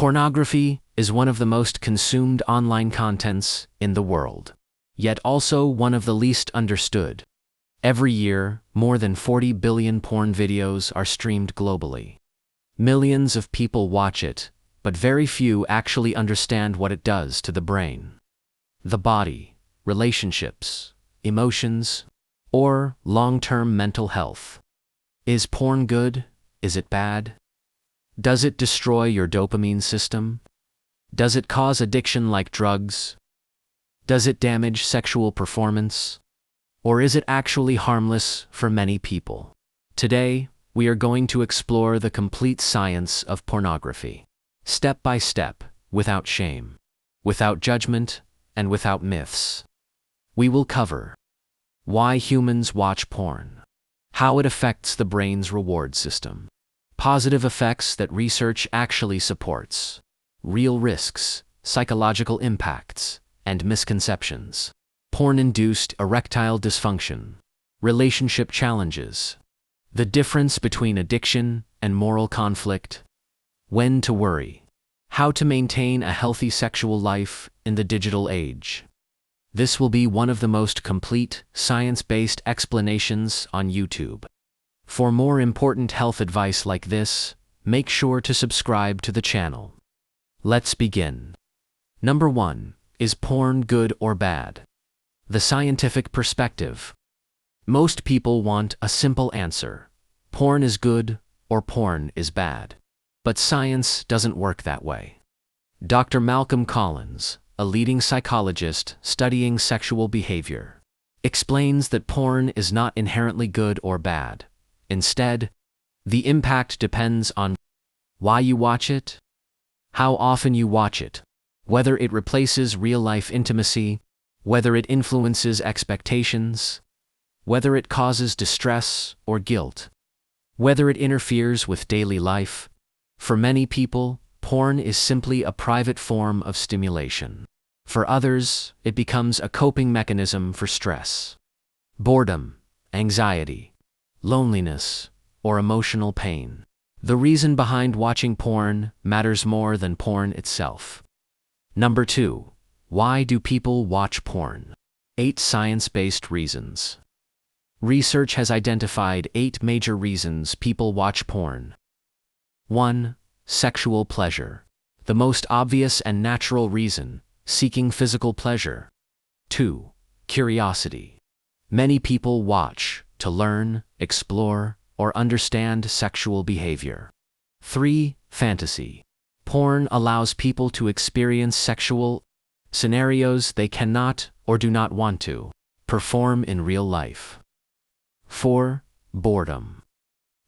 Pornography is one of the most consumed online contents in the world, yet also one of the least understood. Every year, more than 40 billion porn videos are streamed globally. Millions of people watch it, but very few actually understand what it does to the brain, the body, relationships, emotions, or long-term mental health. Is porn good? Is it bad? Does it destroy your dopamine system? Does it cause addiction like drugs? Does it damage sexual performance? Or is it actually harmless for many people? Today, we are going to explore the complete science of pornography, step by step, without shame, without judgment, and without myths. We will cover why humans watch porn, how it affects the brain's reward system, positive effects that research actually supports, real risks, psychological impacts, and misconceptions, porn-induced erectile dysfunction, relationship challenges, the difference between addiction and moral conflict, when to worry, how to maintain a healthy sexual life in the digital age. This will be one of the most complete, science-based explanations on YouTube. For more important health advice like this, make sure to subscribe to the channel. Let's begin. Number 1. Is porn good or bad? The scientific perspective. Most people want a simple answer. Porn is good or porn is bad. But science doesn't work that way. Dr. Malcolm Collins, a leading psychologist studying sexual behavior, explains that porn is not inherently good or bad. Instead, the impact depends on why you watch it, how often you watch it, whether it replaces real-life intimacy, whether it influences expectations, whether it causes distress or guilt, whether it interferes with daily life. For many people, porn is simply a private form of stimulation. For others, it becomes a coping mechanism for stress, boredom, anxiety, loneliness, or emotional pain. The reason behind watching porn matters more than porn itself. Number 2. Why do people watch porn? 8 science-based reasons. Research has identified 8 major reasons people watch porn. 1. Sexual pleasure. The most obvious and natural reason, seeking physical pleasure. 2. Curiosity. Many people watch to learn, explore, or understand sexual behavior. 3. Fantasy. Porn allows people to experience sexual scenarios they cannot or do not want to perform in real life. 4. Boredom.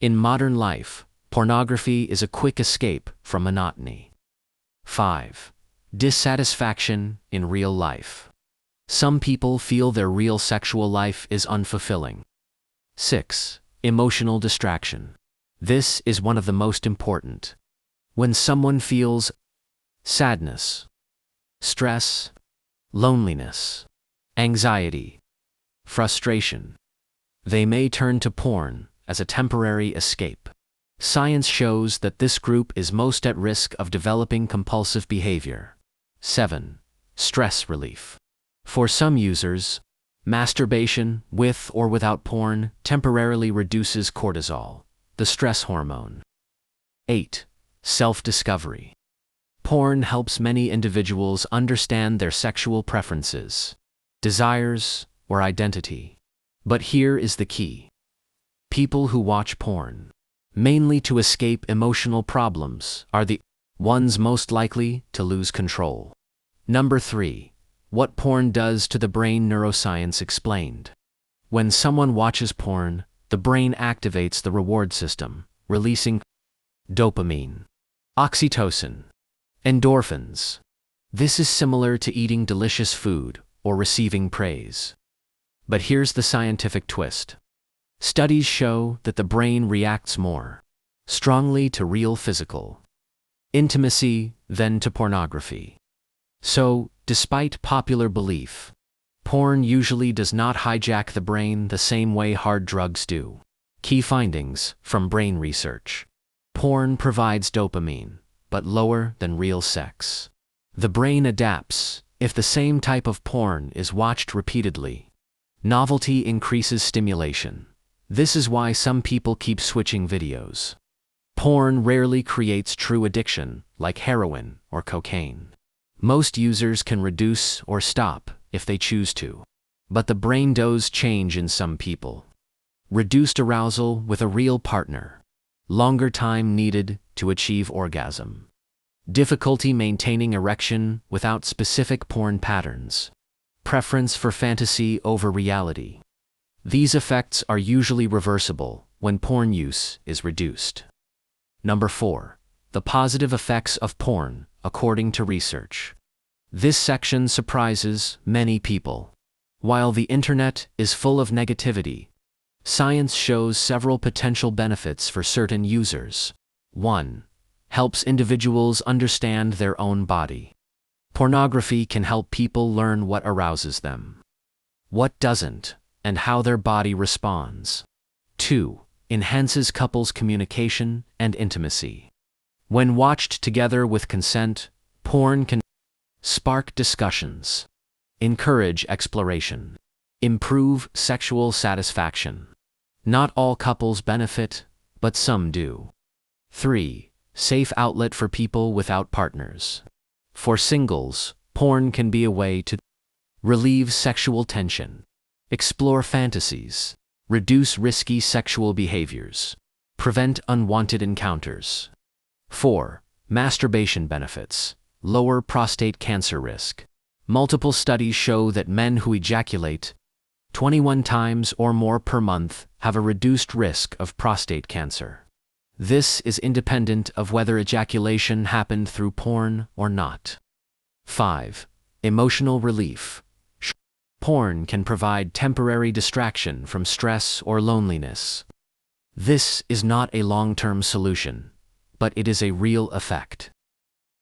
In modern life, pornography is a quick escape from monotony. 5. Dissatisfaction in real life. Some people feel their real sexual life is unfulfilling. 6. Emotional distraction. This is one of the most important. When someone feels sadness, stress, loneliness, anxiety, frustration, they may turn to porn as a temporary escape. Science shows that this group is most at risk of developing compulsive behavior. 7. Stress relief. For some users, masturbation, with or without porn, temporarily reduces cortisol, the stress hormone. 8. Self-discovery. Porn helps many individuals understand their sexual preferences, desires, or identity. But here is the key. People who watch porn, mainly to escape emotional problems, are the ones most likely to lose control. Number 3. What porn does to the brain. Neuroscience explained. When someone watches porn, the brain activates the reward system, releasing dopamine, oxytocin, endorphins. This is similar to eating delicious food or receiving praise. But here's the scientific twist. Studies show that the brain reacts more strongly to real physical intimacy than to pornography. So, despite popular belief, porn usually does not hijack the brain the same way hard drugs do. Key findings from brain research. Porn provides dopamine, but lower than real sex. The brain adapts if the same type of porn is watched repeatedly. Novelty increases stimulation. This is why some people keep switching videos. Porn rarely creates true addiction, like heroin or cocaine. Most users can reduce or stop if they choose to. But the brain does change in some people. Reduced arousal with a real partner. Longer time needed to achieve orgasm. Difficulty maintaining erection without specific porn patterns. Preference for fantasy over reality. These effects are usually reversible when porn use is reduced. Number 4. The positive effects of porn, according to research. This section surprises many people. While the internet is full of negativity, science shows several potential benefits for certain users. 1. Helps individuals understand their own body. Pornography can help people learn what arouses them, what doesn't, and how their body responds. 2. Enhances couples' communication and intimacy. When watched together with consent, porn can spark discussions, encourage exploration, improve sexual satisfaction. Not all couples benefit, but some do. 3. Safe outlet for people without partners. For singles, porn can be a way to relieve sexual tension, explore fantasies, reduce risky sexual behaviors, prevent unwanted encounters. 4. Masturbation benefits. Lower prostate cancer risk. Multiple studies show that men who ejaculate 21 times or more per month have a reduced risk of prostate cancer. This is independent of whether ejaculation happened through porn or not. 5. Emotional relief. Porn can provide temporary distraction from stress or loneliness. This is not a long-term solution, but it is a real effect.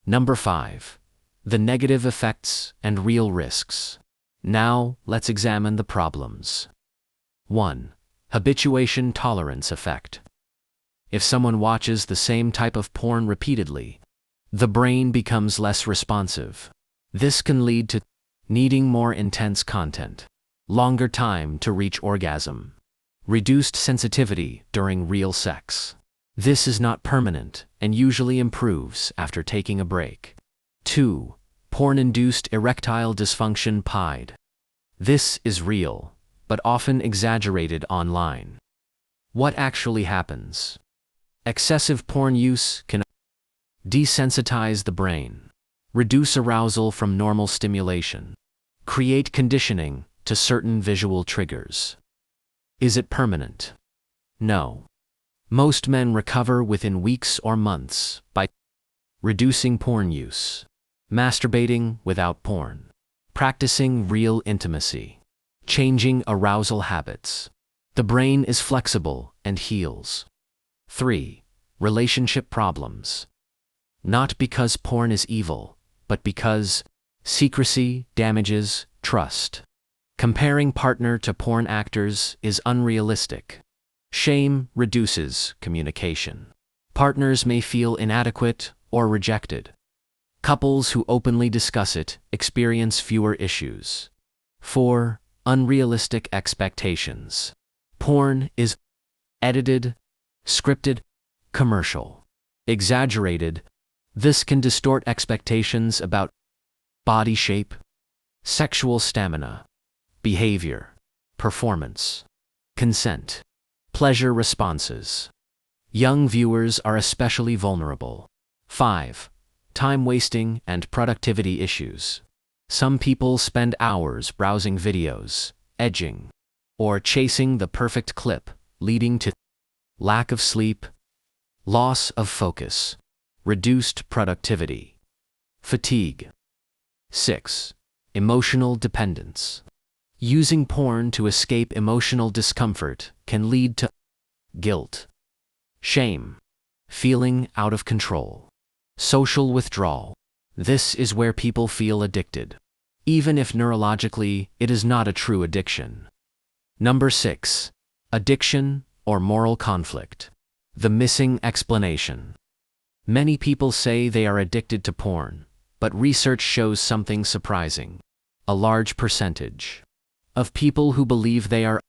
Number 5. The negative effects and real risks. Now, let's examine the problems. 1. Habituation tolerance effect. If someone watches the same type of porn repeatedly, the brain becomes less responsive. This can lead to needing more intense content, longer time to reach orgasm, reduced sensitivity during real sex. This is not permanent and usually improves after taking a break. 2. Porn-induced erectile dysfunction (PID). This is real, but often exaggerated online. What actually happens? Excessive porn use can desensitize the brain, reduce arousal from normal stimulation, create conditioning to certain visual triggers. Is it permanent? No. Most men recover within weeks or months by reducing porn use, masturbating without porn, practicing real intimacy, changing arousal habits. The brain is flexible and heals. 3. Relationship problems. Not because porn is evil, but because secrecy damages trust. Comparing partner to porn actors is unrealistic. Shame reduces communication. Partners may feel inadequate or rejected. Couples who openly discuss it experience fewer issues. 4. Unrealistic expectations. Porn is edited, scripted, commercial, exaggerated. This can distort expectations about body shape, sexual stamina, behavior, performance, consent, pleasure responses. Young viewers are especially vulnerable. 5. Time wasting and productivity issues. Some people spend hours browsing videos, edging, or chasing the perfect clip, leading to lack of sleep, loss of focus, reduced productivity, fatigue. 6. Emotional dependence. Using porn to escape emotional discomfort can lead to guilt, shame, feeling out of control, social withdrawal. This is where people feel addicted, even if neurologically it is not a true addiction. Number 6. Addiction or moral conflict. The missing explanation. Many people say they are addicted to porn, but research shows something surprising. A large percentage of people who believe they are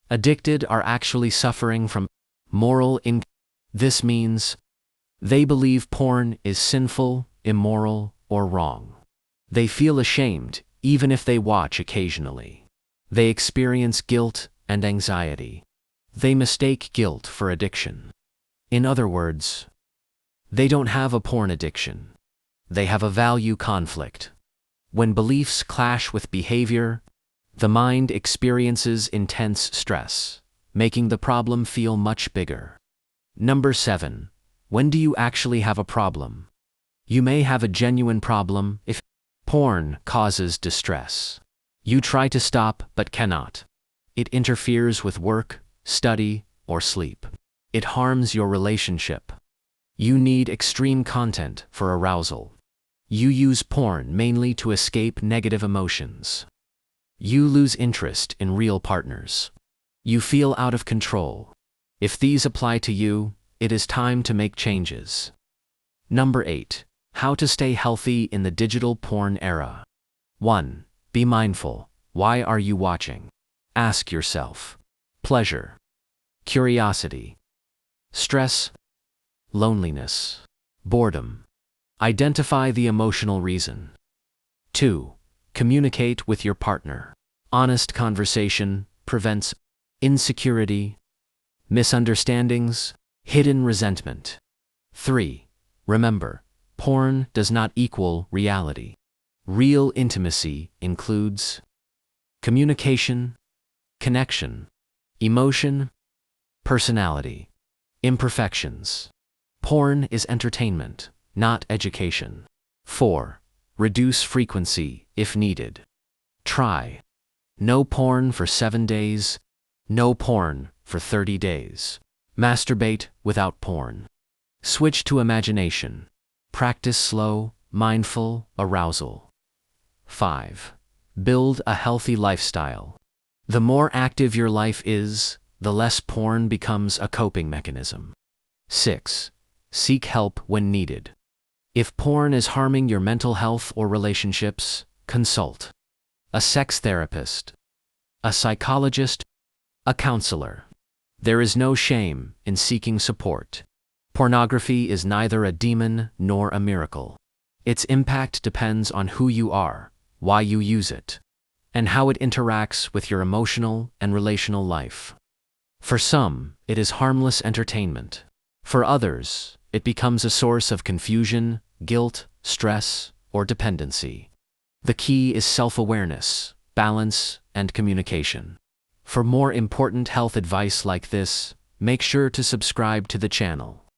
addicted are actually suffering from moral inc. This means they believe porn is sinful, immoral, or wrong. They feel ashamed, even if they watch occasionally. They experience guilt and anxiety. They mistake guilt for addiction. In other words, they don't have a porn addiction. They have a value conflict. When beliefs clash with behavior, the mind experiences intense stress, making the problem feel much bigger. Number 7. When do you actually have a problem? You may have a genuine problem if porn causes distress. You try to stop but cannot. It interferes with work, study, or sleep. It harms your relationship. You need extreme content for arousal. You use porn mainly to escape negative emotions. You lose interest in real partners. You feel out of control. If these apply to you, it is time to make changes. Number 8. How to stay healthy in the digital porn era. 1. Be mindful. Why are you watching? Ask yourself. Pleasure. Curiosity. Stress. Loneliness. Boredom. Identify the emotional reason. 2. Communicate with your partner. Honest conversation prevents insecurity, misunderstandings, hidden resentment. 3. Remember, porn does not equal reality. Real intimacy includes communication, connection, emotion, personality, imperfections. Porn is entertainment, not education. 4. Reduce frequency if needed. Try. No porn for 7 days. No porn for 30 days. Masturbate without porn. Switch to imagination. Practice slow, mindful arousal. 5. Build a healthy lifestyle. The more active your life is, the less porn becomes a coping mechanism. 6. Seek help when needed. If porn is harming your mental health or relationships, consult a sex therapist, a psychologist, a counselor. There is no shame in seeking support. Pornography is neither a demon nor a miracle. Its impact depends on who you are, why you use it, and how it interacts with your emotional and relational life. For some, it is harmless entertainment. For others, it becomes a source of confusion, guilt, stress, or dependency. The key is self-awareness, balance, and communication. For more important health advice like this, make sure to subscribe to the channel.